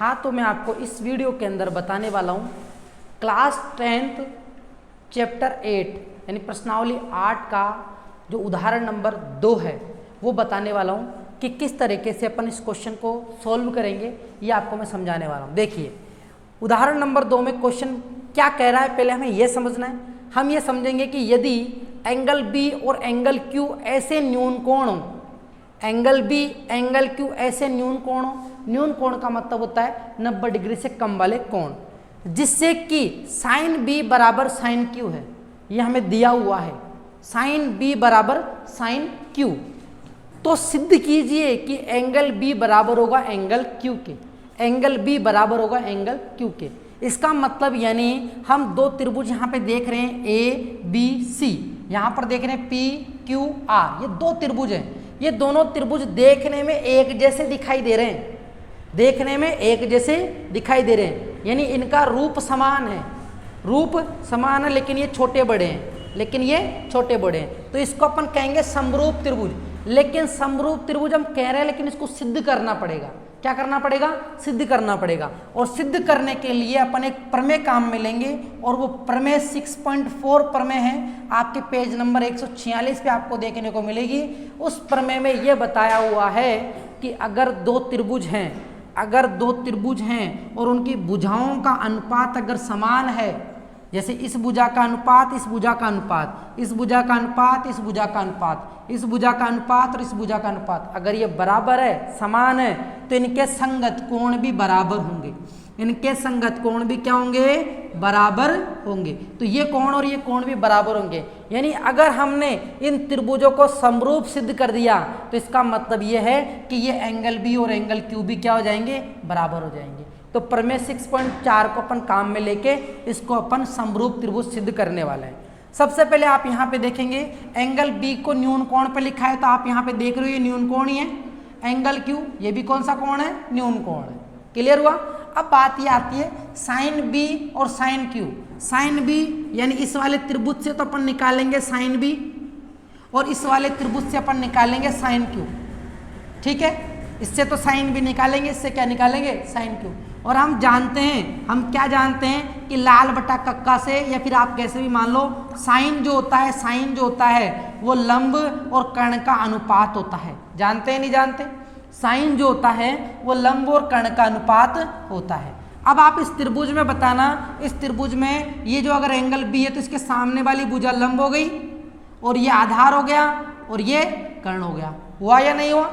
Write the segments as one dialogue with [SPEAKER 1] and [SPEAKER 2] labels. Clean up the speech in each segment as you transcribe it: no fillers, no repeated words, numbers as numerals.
[SPEAKER 1] हाँ, तो मैं आपको इस वीडियो के अंदर बताने वाला हूँ क्लास 10th चैप्टर 8 यानी प्रश्नावली 8 का जो उदाहरण नंबर 2 है वो बताने वाला हूँ कि किस तरीके से अपन इस क्वेश्चन को सॉल्व करेंगे, ये आपको मैं समझाने वाला हूँ। देखिए, उदाहरण नंबर 2 में क्वेश्चन क्या कह रहा है, पहले हमें यह समझना है। हम ये समझेंगे कि यदि एंगल बी और एंगल क्यू ऐसे न्यून कोण हो, एंगल बी एंगल क्यू ऐसे न्यून कोण हो, न्यून कोण का मतलब होता है 90 डिग्री से कम वाले कोण, जिससे कि साइन बी बराबर साइन क्यू है। यह हमें दिया हुआ है, साइन बी बराबर साइन क्यू। तो सिद्ध कीजिए कि एंगल बी बराबर होगा एंगल क्यू के, एंगल बी बराबर होगा एंगल क्यू के। इसका मतलब यानी हम दो त्रिभुज यहाँ पे देख रहे हैं ए बी सी, यहाँ पर देख रहे हैं पी क्यू आर, ये दो त्रिभुज हैं। ये दोनों त्रिभुज देखने में एक जैसे दिखाई दे रहे हैं, देखने में एक जैसे दिखाई दे रहे हैं, यानी इनका रूप समान है, रूप समान है, लेकिन ये छोटे बड़े हैं, लेकिन ये छोटे बड़े हैं। तो इसको अपन कहेंगे समरूप त्रिभुज। लेकिन समरूप त्रिभुज हम कह रहे हैं, लेकिन इसको सिद्ध करना पड़ेगा। क्या करना पड़ेगा? सिद्ध करना पड़ेगा। और सिद्ध करने के लिए अपन एक प्रमेय काम में लेंगे, और वो प्रमेय 6.4 प्रमेय है, आपके पेज नंबर 146 पे आपको देखने को मिलेगी। उस प्रमेय में यह बताया हुआ है कि अगर दो त्रिभुज हैं, अगर दो त्रिभुज हैं और उनकी भुजाओं का अनुपात अगर समान है, जैसे इस भुजा का अनुपात इस भुजा का अनुपात, इस भुजा का अनुपात इस भुजा का अनुपात, इस भुजा का अनुपात और इस भुजा का अनुपात, अगर ये बराबर है, समान है, तो इनके संगत कोण भी बराबर होंगे। इनके संगत कोण भी क्या होंगे? बराबर होंगे। तो ये कोण और ये कोण भी बराबर होंगे। यानी अगर हमने इन त्रिभुजों को समरूप सिद्ध कर दिया तो इसका मतलब ये है कि ये एंगल बी और एंगल क्यू भी क्या हो जाएंगे? बराबर हो जाएंगे। तो प्रमेय 6.4 को अपन काम में लेके इसको अपन समरूप त्रिभुज सिद्ध करने वाले हैं। सबसे पहले आप यहाँ पे देखेंगे एंगल बी को न्यून कोण पे लिखा है, तो आप यहाँ पे देख रहे हो ये न्यून कोण ही है। एंगल क्यू ये भी कौन सा कोण है? न्यून कोण है। क्लियर हुआ? अब बात ये आती है साइन बी और साइन क्यू। साइन बी यानी इस वाले त्रिभुज से तो अपन निकालेंगे साइन बी, और इस वाले त्रिभुज से अपन निकालेंगे साइन क्यू। ठीक है, इससे तो साइन बी निकालेंगे, इससे क्या निकालेंगे? Sine Q. और हम जानते हैं, हम क्या जानते हैं कि लाल बटा कक्का से, या फिर आप कैसे भी मान लो, साइन जो होता है, साइन जो होता है वो लंब और कर्ण का अनुपात होता है। जानते हैं नहीं जानते? साइन जो होता है वो लंब और कर्ण का अनुपात होता है। अब आप इस त्रिभुज में बताना, इस त्रिभुज में ये जो अगर एंगल बी है तो इसके सामने वाली भुजा लंब हो गई, और ये आधार हो गया, और ये कर्ण हो गया। हुआ या नहीं हुआ?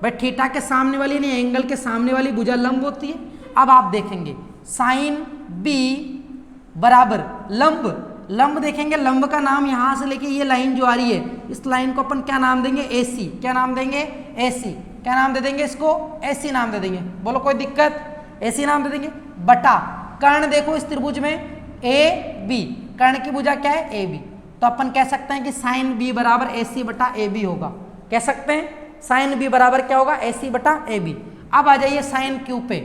[SPEAKER 1] भाई थीटा के सामने वाली नहीं, एंगल के सामने वाली भुजा लंब होती है। अब आप देखेंगे साइन बी बराबर लंब, लंब देखेंगे, लंब का नाम यहां से लेके ये लाइन जो आ रही है, इस लाइन को अपन क्या नाम देंगे? AC। क्या नाम देंगे? AC। क्या नाम दे देंगे इसको? AC नाम दे देंगे। बोलो कोई दिक्कत? AC नाम दे देंगे। बटा कर्ण देखो इस त्रिभुज में AB, कर्ण की भुजा क्या है? AB। तो अपन कह सकते हैं कि साइन बी बराबर AC बटा AB होगा। कह सकते हैं साइन बी बराबर क्या होगा? AC बटा AB। अब आ जाइए साइन क्यू पे।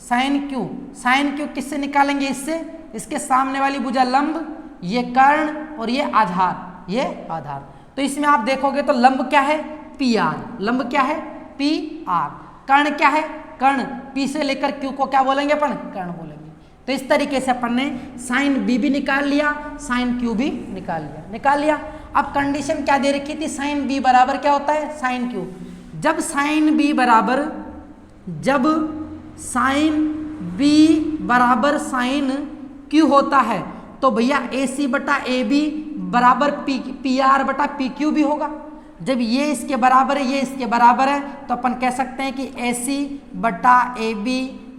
[SPEAKER 1] साइन क्यू, साइन क्यू किससे निकालेंगे? इससे, इसके सामने वाली भुजा लंब, ये कर्ण और ये आधार, ये आधार। तो इसमें आप देखोगे तो लंब क्या है? PR। लंब क्या है? PR। कर्ण क्या है? कर्ण। P से लेकर Q को क्या बोलेंगे अपन? कर्ण बोलेंगे। तो इस तरीके से अपन ने साइन B भी निकाल लिया, साइन Q भी निकाल लिया। अब कंडीशन क्या दे रखी थी? साइन B बराबर क्या होता है? Sine Q। जब साइन B बराबर, जब साइन B बराबर साइन Q होता है तो भैया AC बटा AB बराबर PR बटा PQ भी होगा। जब ये इसके बराबर है, ये इसके बराबर है, तो अपन कह सकते हैं कि AC बटा AB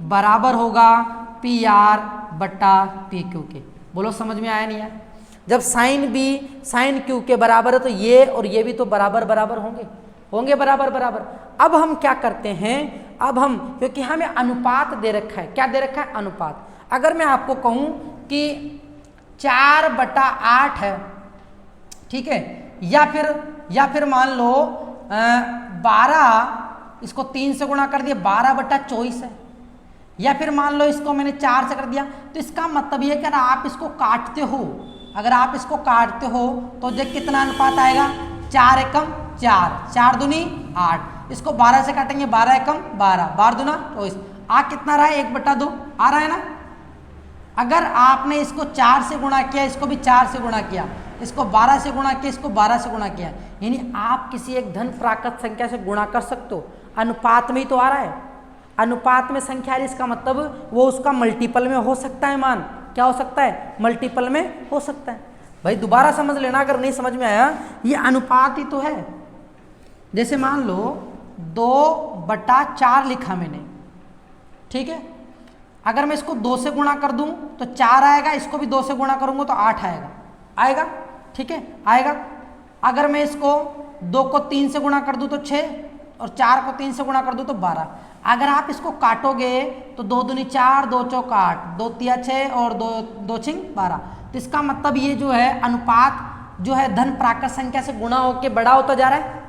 [SPEAKER 1] बराबर होगा PR बटा PQ के। बोलो समझ में आया नहीं यार? जब साइन B साइन Q के बराबर है तो ये और ये भी तो बराबर बराबर होंगे बराबर बराबर। अब हम क्या करते हैं? अब हम, क्योंकि हमें अनुपात दे रखा है, क्या दे रखा है? अनुपात। अगर मैं आपको कहूं कि 4/8 है, ठीक है, या फिर मान लो 12, इसको 3 से गुणा कर दिया, 12/24 है, या फिर मान लो इसको मैंने 4 से कर दिया, तो इसका मतलब ये कि अगर आप इसको काटते हो, अगर आप इसको काटते हो तो जो कितना अनुपात आएगा? 4 एकम 4, 4 दूनी 8। इसको 12 से काटेंगे, 12 एकम 12, 12 दूना 24, आ कितना रहा है 1/2 आ रहा है ना। अगर आपने इसको 4 से गुणा किया, इसको भी 4 से गुणा किया, इसको 12 से गुणा किया, इसको 12 से गुणा किया, यानी आप किसी एक धन प्राकृत संख्या से गुणा कर सकते हो, अनुपात में ही तो आ रहा है, अनुपात में संख्या है, इसका मतलब वो उसका मल्टीपल में हो सकता है मान, क्या हो सकता है, मल्टीपल में हो सकता है। भाई दोबारा समझ लेना अगर नहीं समझ में आया, ये अनुपात ही तो है। जैसे मान लो 2/4 लिखा मैंने, ठीक है, अगर मैं इसको 2 से गुणा कर दूं तो 4 आएगा, इसको भी 2 से गुणा करूंगा तो 8 आएगा, आएगा, ठीक है आएगा। अगर मैं इसको 2 को 3 से गुणा कर दूं तो 6 और 4 को 3 से गुणा कर दूं तो 12। अगर आप इसको काटोगे तो 2 दूनी 4, 2 चौक 8, 2 तिया 6 और 2 छिंग 12। तो इसका मतलब ये जो है अनुपात जो है धन प्राकृत संख्या से गुणा होकर बड़ा होता जा रहा है,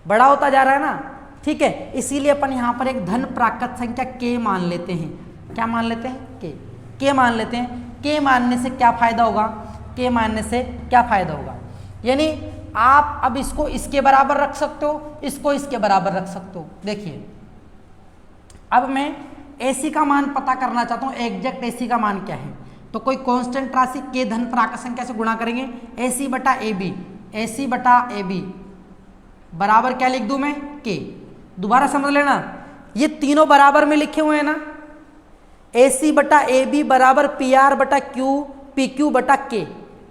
[SPEAKER 1] बड़ा होता जा रहा है ना, ठीक है। इसीलिए अपन यहाँ पर एक धन प्राकृत संख्या k मान लेते हैं, क्या मान लेते हैं, k मान लेते हैं। k मानने से क्या फायदा होगा, k मानने से क्या फायदा होगा, यानी आप अब इसको इसके बराबर रख सकते हो, इसको इसके बराबर रख सकते हो। देखिए अब मैं AC का मान पता करना चाहता हूँ, एग्जैक्ट AC का मान क्या है, तो कोई कांस्टेंट राशि k धन प्राकृत संख्या से गुणा करेंगे, AC बटा AB बराबर क्या लिख दूं मैं, k। दोबारा समझ लेना, ये तीनों बराबर में लिखे हुए हैं ना, AC बटा AB बराबर PR बटा Q, PQ बटा K।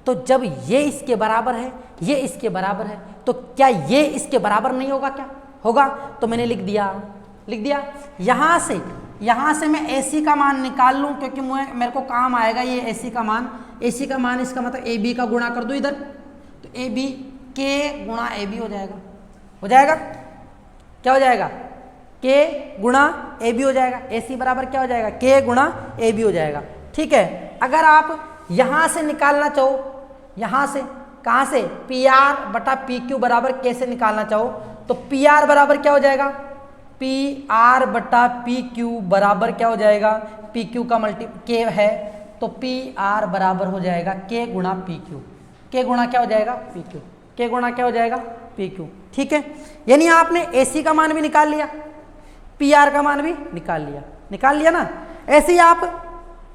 [SPEAKER 1] तो जब ये इसके बराबर है, ये इसके बराबर है, तो क्या ये इसके बराबर नहीं होगा, क्या होगा। तो मैंने लिख दिया यहाँ से मैं AC का मान निकाल लूँ, क्योंकि मेरे को काम आएगा ये AC का मान, इसका मतलब AB का गुणा कर दूँ इधर, तो AB K गुणा AB हो जाएगा, क्या हो जाएगा, K गुणा AB हो जाएगा। AC बराबर क्या हो जाएगा, K गुणा AB हो जाएगा, ठीक है। अगर आप यहाँ से निकालना चाहो, यहाँ से कहाँ से, PR बटा PQ बराबर K से निकालना चाहो, तो PR बराबर क्या हो जाएगा, PR बटा PQ बराबर क्या हो जाएगा, PQ का मल्टी K है, तो PR बराबर हो जाएगा K गुणा PQ, K गुणा क्या हो जाएगा, PQ, K गुणा क्या हो जाएगा, PQ, ठीक है। यानी आपने AC का मान भी निकाल लिया, PR का मान भी निकाल लिया ना। ऐसे ही आप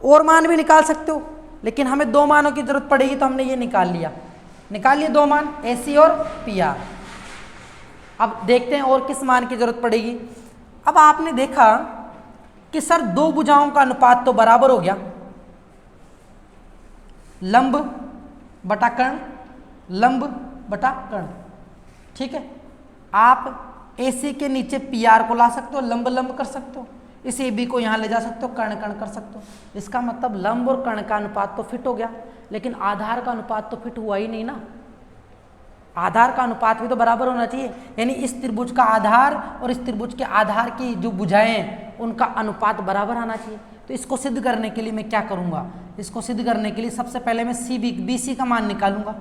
[SPEAKER 1] और मान भी निकाल सकते हो, लेकिन हमें 2 मानों की जरूरत पड़ेगी, तो हमने ये निकाल लिए 2 मान, AC और PR। अब देखते हैं और किस मान की जरूरत पड़ेगी। अब आपने देखा कि सर 2 भुजाओं का अनुपात तो बराबर हो गया, लंब बटा कर्ण, ठीक है। आप AC के नीचे PR को ला सकते हो, लंब कर सकते हो, इस AB को यहाँ ले जा सकते हो, कर्ण कर सकते हो। इसका मतलब लंब और कर्ण का अनुपात तो फिट हो गया, लेकिन आधार का अनुपात तो फिट हुआ ही नहीं ना। आधार का अनुपात भी तो बराबर होना चाहिए, यानी इस त्रिभुज का आधार और इस त्रिभुज के आधार की जो भुजाएं हैं उनका अनुपात बराबर आना चाहिए। तो इसको सिद्ध करने के लिए मैं क्या करूँगा, इसको सिद्ध करने के लिए सबसे पहले मैं BC का मान निकालूंगा।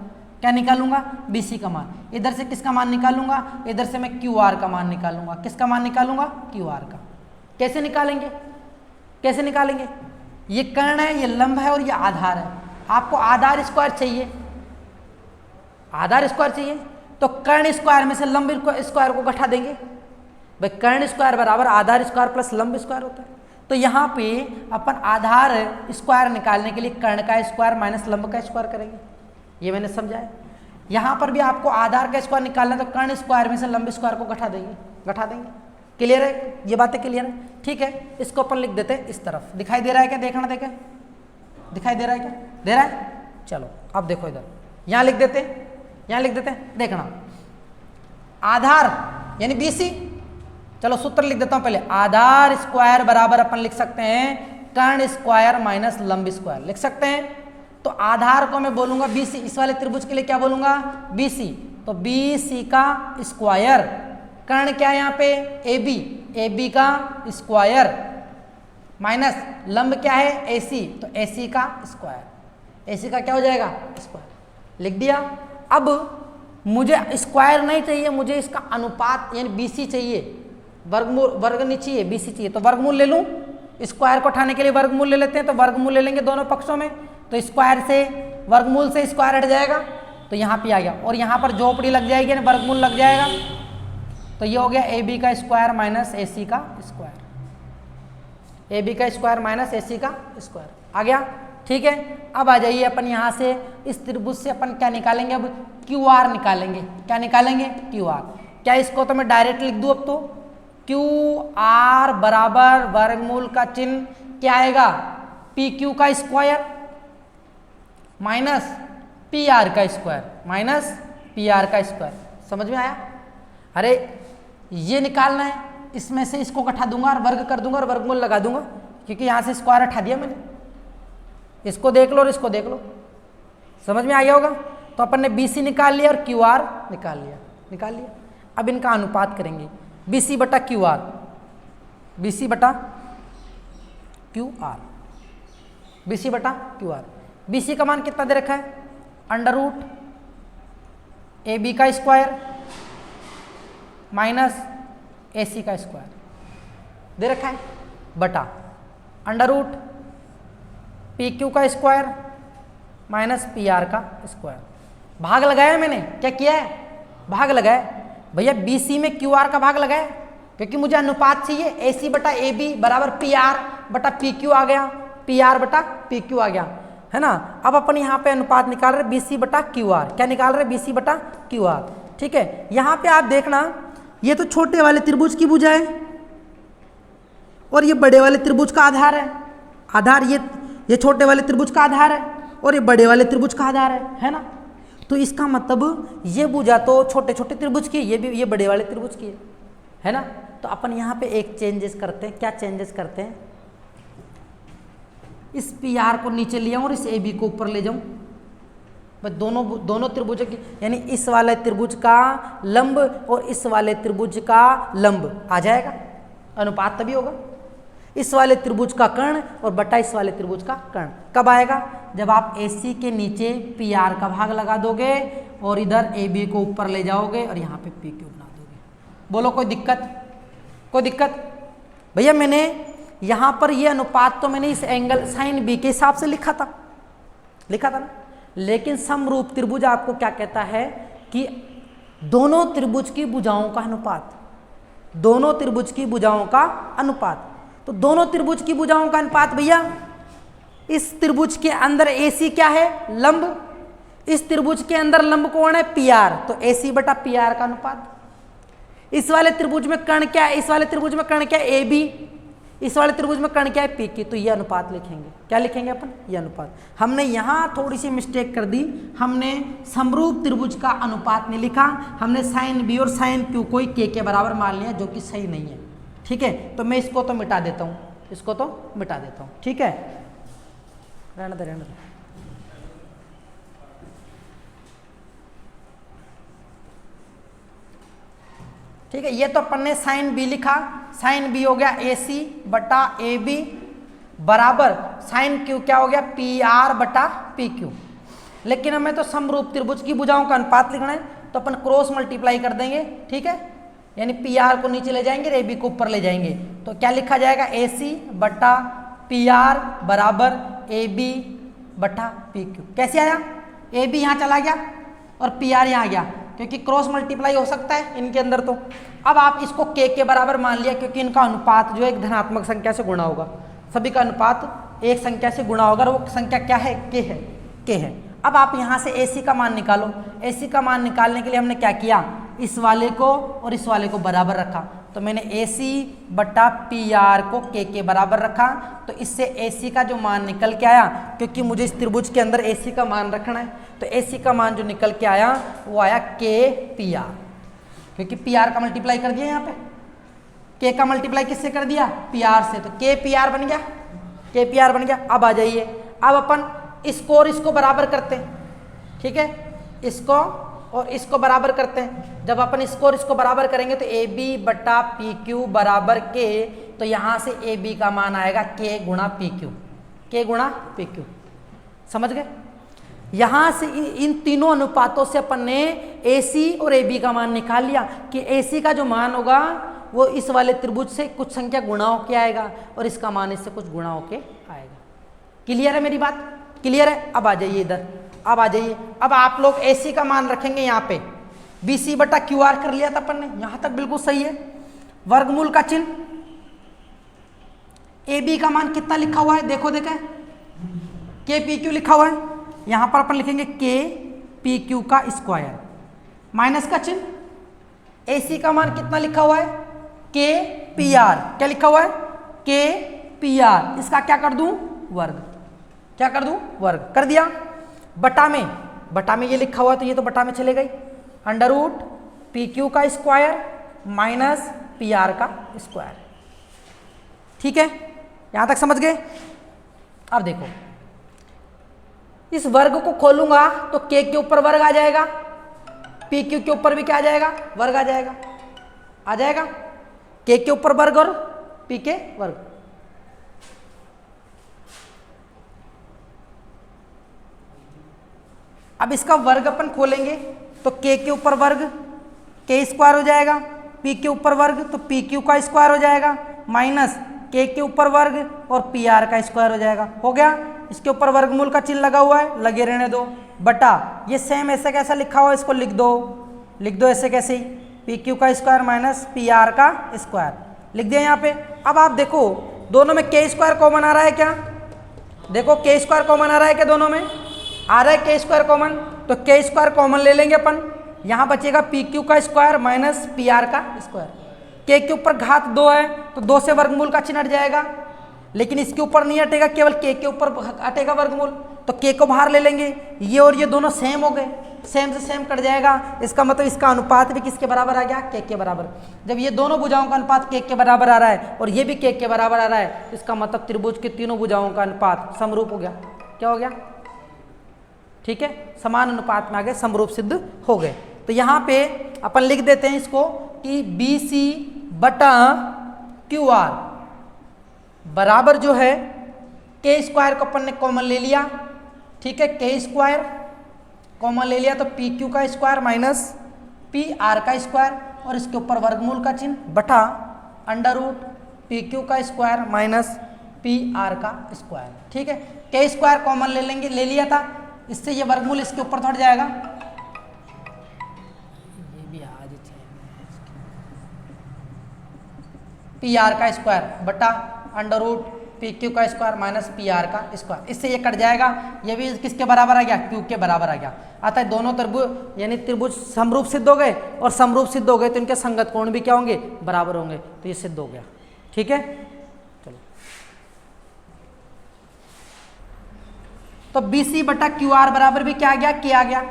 [SPEAKER 1] क्या निकालूंगा, BC का मान। इधर से किसका मान निकालूंगा, इधर से मैं QR का मान निकालूंगा। किसका मान निकालूंगा, QR का। कैसे निकालेंगे, ये कर्ण है, ये लंब है और ये आधार है। आपको आधार स्क्वायर चाहिए, तो कर्ण स्क्वायर में से लंब स्क्वायर को घटा देंगे। भाई कर्ण स्क्वायर बराबर आधार स्क्वायर प्लस लंब स्क्वायर होता है। तो यहाँ पे अपन आधार स्क्वायर निकालने के लिए कर्ण का स्क्वायर माइनस लंब का स्क्वायर करेंगे, ये मैंने समझाया। यहाँ पर भी आपको आधार का स्क्वायर निकालना है, तो कर्ण स्क्वायर में से लंब स्क्वायर को घटा देंगे। क्लियर है, ये बातें क्लियर है, ठीक है। इसको अपन लिख देते हैं इस तरफ। दिखाई दे रहा है क्या, देखना, दिखाई दे रहा है क्या, दे रहा है। चलो अब देखो इधर, यहाँ लिख देते हैं, देखना। आधार यानी BC, चलो सूत्र लिख देता हूँ पहले। आधार स्क्वायर बराबर अपन लिख सकते हैं कर्ण स्क्वायर माइनस लंब स्क्वायर, लिख सकते हैं। तो आधार को मैं बोलूंगा BC, इस वाले त्रिभुज के लिए क्या बोलूंगा, BC। तो BC का स्क्वायर, कर्ण क्या है यहाँ पे, AB का स्क्वायर माइनस लंब क्या है, AC, तो AC का स्क्वायर। AC का क्या हो जाएगा, स्क्वायर, लिख दिया। अब मुझे स्क्वायर नहीं चाहिए, मुझे इसका अनुपात यानी BC चाहिए, वर्ग नहीं चाहिए, BC चाहिए। तो वर्गमूल ले लूँ, स्क्वायर को उठाने के लिए वर्गमूल ले लेते हैं, तो वर्गमूल ले लेंगे दोनों पक्षों में। तो स्क्वायर से वर्गमूल से स्क्वायर हट जाएगा, तो यहाँ पे आ गया, और यहाँ पर जोपड़ी लग जाएगी, वर्गमूल लग जाएगा। तो ये हो गया ए बी का स्क्वायर माइनस ए सी का स्क्वायर, ए बी का स्क्वायर माइनस ए सी का स्क्वायर आ गया। ठीक है, अब आ जाइए अपन यहाँ से इस त्रिभुज से अपन क्या निकालेंगे, अब क्यू आर निकालेंगे। क्या निकालेंगे? Q R. क्या इसको तो मैं डायरेक्ट लिख दूँ अब तो, क्यू आर बराबर वर्गमूल का चिन्ह क्या आएगा, पी क्यू का स्क्वायर माइनस पी आर का स्क्वायर, माइनस पी आर का स्क्वायर। समझ में आया? अरे ये निकालना है, इसमें से इसको हटा दूंगा और वर्ग कर दूंगा और वर्गमूल लगा दूंगा, क्योंकि यहाँ से स्क्वायर हटा दिया मैंने। इसको देख लो और इसको देख लो, समझ में आ गया होगा। तो अपन ने बी सी निकाल लिया और क्यू आर निकाल लिया। अब इनका अनुपात करेंगे, बी सी बटा क्यू आर, बी सी बटा क्यू आर, बी सी बटा क्यू आर। बी सी का मान कितना दे रखा है, अंडर रूट ए बी का स्क्वायर माइनस ए सी का स्क्वायर दे रखा है, बटा अंडर रूट पी क्यू का स्क्वायर माइनस पी आर का स्क्वायर। भाग लगाया मैंने, क्या किया है, भाग लगाया भैया। बी सी में क्यू आर का भाग लगाया, क्योंकि मुझे अनुपात चाहिए। ए सी बटा ए बी बराबर पी आर बटा पी क्यू आ गया, पी आर बटा पी क्यू आ गया, है ना। अब अपन यहाँ पे अनुपात निकाल रहे बी सी बटा क्यू आर। क्या निकाल रहे, बी सी बटा क्यू आर। ठीक है, यहाँ पे आप देखना, ये तो छोटे वाले त्रिभुज की भुजा है और ये बड़े वाले त्रिभुज का आधार है। आधार ये छोटे वाले त्रिभुज का आधार है और ये बड़े वाले त्रिभुज का आधार है ना। तो इसका मतलब ये भुजा तो छोटे छोटे त्रिभुज की, ये बड़े वाले त्रिभुज की है ना। तो अपन यहाँ पे एक चेंजेस करते हैं। क्या चेंजेस करते हैं, इस पी आर को नीचे ले आऊँ और इस ए बी को ऊपर ले जाऊँ। दोनों त्रिभुज की, यानी इस वाले त्रिभुज का लंब और इस वाले त्रिभुज का लंब आ जाएगा, अनुपात तभी होगा। इस वाले त्रिभुज का कर्ण और बटा इस वाले त्रिभुज का कर्ण कब आएगा, जब आप AC के नीचे PR का भाग लगा दोगे और इधर AB को ऊपर ले जाओगे और यहाँ पे PQ बना दोगे। बोलो कोई दिक्कत? कोई दिक्कत? भैया मैंने यहाँ पर ये अनुपात तो मैंने इस एंगल साइन B के हिसाब से लिखा था ना, लेकिन समरूप त्रिभुज आपको क्या कहता है कि दोनों त्रिभुज की भुजाओं का अनुपात, दोनों त्रिभुज की भुजाओं का अनुपात। तो दोनों त्रिभुज की भुजाओं का अनुपात भैया, इस त्रिभुज के अंदर AC क्या है, लंब, इस त्रिभुज के अंदर लंब कौन है, PR, तो AC बटा PR का अनुपात। इस वाले त्रिभुज में कर्ण क्या है, इस वाले त्रिभुज में कर्ण क्या है, AB, इस वाले त्रिभुज में कर्ण क्या है, PQ। तो ये अनुपात लिखेंगे। क्या लिखेंगे अपन, ये अनुपात। हमने यहाँ थोड़ी सी मिस्टेक कर दी, हमने समरूप त्रिभुज का अनुपात नहीं लिखा, हमने साइन B और साइन Q को ही K के बराबर मान लिया, जो कि सही नहीं है। ठीक है, तो मैं इसको तो मिटा देता हूँ, इसको तो मिटा देता हूँ। ठीक है, रहने दे। ठीक है, ये तो अपन ने साइन B लिखा, साइन B हो गया AC बटा AB बराबर साइन Q क्या हो गया, PR बटा PQ। लेकिन हमें तो समरूप त्रिभुज की भुजाओं का अनुपात लिखना है, तो अपन क्रॉस मल्टीप्लाई कर देंगे। ठीक है, यानी PR को नीचे ले जाएंगे, AB को ऊपर ले जाएंगे। तो क्या लिखा जाएगा, AC बटा PR बराबर AB बटा PQ। कैसे आया, AB यहाँ चला गया और PR यहाँ आ गया, क्योंकि क्रॉस मल्टीप्लाई हो सकता है इनके अंदर। तो अब आप इसको K के बराबर मान लिया, क्योंकि इनका अनुपात जो है एक धनात्मक संख्या से गुणा होगा। सभी का अनुपात एक संख्या से गुणा होगा और वो संख्या क्या है, K है। अब आप यहाँ से AC का मान निकालो। AC का मान निकालने के लिए हमने क्या किया, इस वाले को और इस वाले को बराबर रखा। तो मैंने AC बटा PR को K के बराबर रखा, तो इससे AC का जो मान निकल के आया, क्योंकि मुझे इस त्रिभुज के अंदर AC का मान रखना है, तो AC का मान जो निकल के आया वो आया KPR, क्योंकि PR का मल्टीप्लाई कर दिया यहाँ पे। K का मल्टीप्लाई किससे कर दिया, PR से, तो KPR बन गया, KPR बन गया। अब आ जाइए, अब अपन इसको और इसको बराबर करते हैं। ठीक है, इसको और इसको बराबर करते हैं। जब अपन इसको और इसको बराबर करेंगे तो AB बटा PQ बराबर K, तो यहाँ से AB का मान आएगा K गुणा PQ, K गुणा PQ। समझ गए? यहाँ से इन तीनों अनुपातों से अपन ने AC और AB का मान निकाल लिया कि AC का जो मान होगा वो इस वाले त्रिभुज से कुछ संख्या गुणा होके आएगा और इसका मान इससे कुछ गुणा होके आएगा। क्लियर है मेरी बात? क्लियर है? अब आ जाइए इधर, अब आ जाइए। अब आप लोग AC का मान रखेंगे यहाँ पे, BC बटा QR कर लिया था अपन ने, यहां तक बिल्कुल सही है। वर्गमूल का चिन्ह, AB का मान कितना लिखा हुआ है, देखो देखें, KPQ लिखा हुआ है, यहां पर अपन लिखेंगे KPQ का स्क्वायर, माइनस का चिन्ह, AC का मान कितना लिखा हुआ है, KPR, क्या लिखा हुआ है, KPR, इसका क्या कर दूं, वर्ग, क्या कर दूं, वर्ग कर दिया। बटा में ये लिखा हुआ तो ये तो बटा में चले गई, अंडर रूट PQ का स्क्वायर माइनस PR का स्क्वायर। ठीक है, यहां तक समझ गए। अब देखो, इस वर्ग को खोलूंगा तो K के ऊपर वर्ग आ जाएगा, PQ के ऊपर भी क्या आ जाएगा, वर्ग आ जाएगा, आ जाएगा, K के ऊपर वर्ग और P के वर्ग। अब इसका वर्ग अपन खोलेंगे तो K के ऊपर वर्ग K स्क्वायर हो जाएगा, P के ऊपर वर्ग तो PQ का स्क्वायर हो जाएगा, माइनस K के ऊपर वर्ग और PR का स्क्वायर हो जाएगा। हो गया, इसके ऊपर वर्गमूल का चिन्ह लगा हुआ है, लगे रहने दो, बटा ये सेम ऐसे कैसा लिखा हुआ है, इसको लिख दो ऐसे कैसे ही, PQ का स्क्वायर माइनस PR का स्क्वायर लिख दिया यहाँ पे। अब आप देखो दोनों में K स्क्वायर कॉमन आ रहा है क्या, देखो K स्क्वायर कॉमन आ रहा है क्या, दोनों में आ रहा है K स्क्वायर कॉमन, तो K स्क्वायर कॉमन ले लेंगे अपन, यहाँ बचेगा PQ का स्क्वायर माइनस PR का स्क्वायर। K के ऊपर घात 2 है तो 2 से वर्गमूल का चिन्ह हट जाएगा, लेकिन इसके ऊपर नहीं हटेगा, केवल K के ऊपर हटेगा वर्गमूल, तो K को बाहर ले लेंगे, ये और ये दोनों सेम हो गए, सेम से सेम कट जाएगा, इसका मतलब इसका अनुपात भी किसके बराबर आ गया, K के बराबर। जब ये दोनों भुजाओं का अनुपात K के बराबर आ रहा है और ये भी K के बराबर आ रहा है, तो इसका मतलब त्रिभुज के तीनों भुजाओं का अनुपात समरूप हो गया। क्या हो गया, ठीक है, समान अनुपात में आ गए, समरूप सिद्ध हो गए। तो यहाँ पे अपन लिख देते हैं इसको कि BC बटा QR बराबर जो है K स्क्वायर को अपन ने कॉमन ले लिया, ठीक है, K स्क्वायर कॉमन ले लिया तो PQ का स्क्वायर माइनस PR का स्क्वायर और इसके ऊपर वर्गमूल का चिन्ह बटा अंडर रूट PQ का स्क्वायर माइनस PR का स्क्वायर। ठीक है, K स्क्वायर कॉमन ले लेंगे, ले लिया था, इससे ये वर्गमूल इसके ऊपर तो हट जाएगा, ये भी आज PR का स्क्वायर बटा अंडर रूट PQ का स्क्वायर माइनस PR का स्क्वायर, इससे ये कट जाएगा, ये भी किसके बराबर आ गया, Q के बराबर आ गया। अतः दोनों त्रिभुज यानी त्रिभुज समरूप सिद्ध हो गए, और समरूप सिद्ध हो गए तो इनके संगत कोण भी क्या होंगे, बराबर होंगे, तो ये सिद्ध हो गया। ठीक है, चलो, तो BC बटा QR बराबर भी क्या आ गया, K आ गया,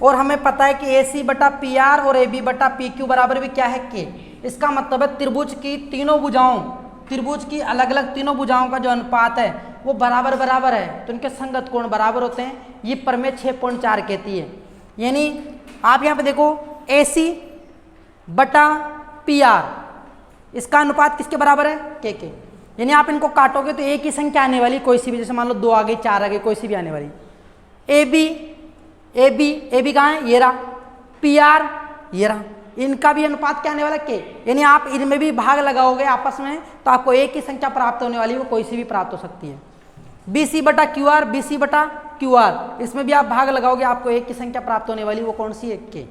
[SPEAKER 1] और हमें पता है कि AC बटा PR और AB बटा PQ बराबर भी क्या है, K। इसका मतलब है त्रिभुज की तीनों भुजाओं, त्रिभुज की अलग अलग तीनों भुजाओं का जो अनुपात है वो बराबर बराबर है, तो इनके संगत कोण बराबर होते हैं। ये प्रमेय 6.4 कहती है, यानी आप यहाँ पे देखो AC बटा PR, इसका अनुपात किसके बराबर है, K के। यानी आप इनको काटोगे तो एक ही संख्या आने वाली, कोई सी भी, जैसे मान लो 2 आ गई, 4 आ गई, कोई सी भी आने वाली। AB कहाँ है, ये रहा, PR ये रहा, इनका भी अनुपात क्या आने वाला, K। यानी आप इनमें भी भाग लगाओगे आपस में तो आपको एक ही संख्या प्राप्त होने वाली, वो कोई सी भी प्राप्त हो सकती है। BC बटा QR, इसमें भी आप भाग लगाओगे, आपको एक ही संख्या प्राप्त होने वाली, वो कौन सी है, K।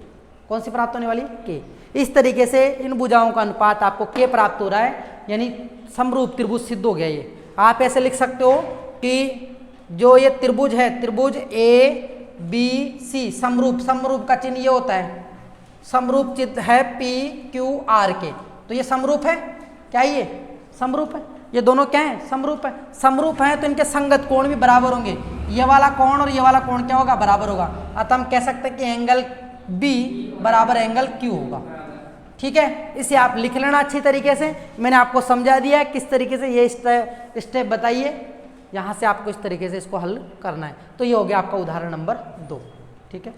[SPEAKER 1] कौन सी प्राप्त होने वाली, K। इस तरीके से इन भुजाओं का अनुपात आपको K प्राप्त हो रहा है, यानी समरूप त्रिभुज सिद्ध हो गया। ये आप ऐसे लिख सकते हो कि जो ये त्रिभुज है, त्रिभुज ABC समरूप का चिन्ह ये होता है, समरूप चिन्ह है PQR के, तो ये समरूप है, क्या ये समरूप है, ये दोनों क्या है, समरूप है। समरूप है तो इनके संगत कोण भी बराबर होंगे, ये वाला कोण और ये वाला कोण क्या होगा, बराबर होगा। अतः हम कह सकते हैं कि एंगल B बराबर एंगल Q होगा। ठीक है, इसे आप लिख लेना अच्छी तरीके से, मैंने आपको समझा दिया है किस तरीके से ये स्टेप बताइए, यहाँ से आपको इस तरीके से इसको हल करना है। तो ये हो गया आपका उदाहरण नंबर 2। ठीक है।